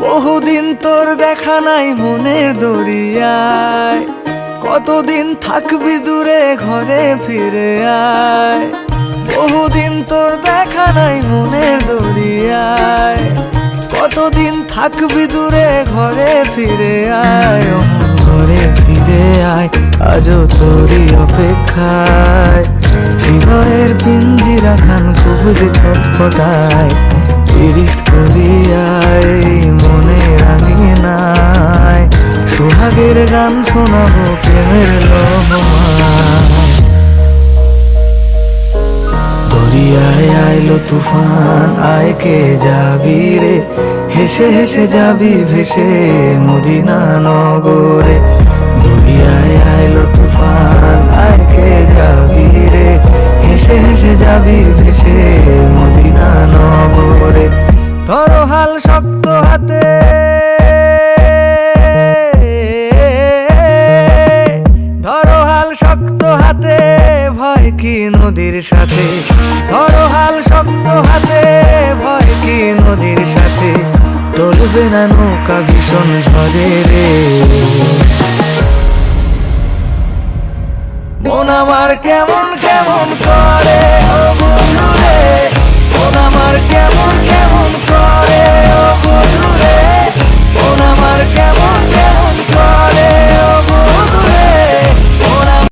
বহুদিন তোর দেখা নাই মনের দরিয়ায়, কতদিন থাকবি দূরে ঘরে ফিরে আয়। বহুদিন তোর দেখা নাই মনের দরিয়ায়, কতদিন থাকবি দূরে ঘরে ফিরে আয়। ও মন ঘরে ফিরে আয়, আজও তোরই অপেক্ষায়। হৃদয়ের পিঞ্জিরা খান খুব যে ছটফটায়, পীড়িত করিয়ায় মনে রাঙিয়ে নাই। সোহাগের গান শোনাবো প্রেমের লহমায়। দরিয়ায় আইলো তুফান, আয় কে যাবি রে, হেসে হেসে যাবি ভেসে মদিনা নগরে। দরিয়ায় আইলো তুফান, আয় কে যাবি রে, হেসে হেসে যাবি ভেসে মদিনা নগরে। ধরো হাল শক্ত হাতে, ধরো হাল শক্ত হাতে, ভয় কি নদীর সাথে। ধরো হাল শক্ত হাতে, ভয় কি নদীর সাথে। টলবে না নৌকা ভীষণ ঝড়ে রে। মন আমার কেমন কেমন করে, ও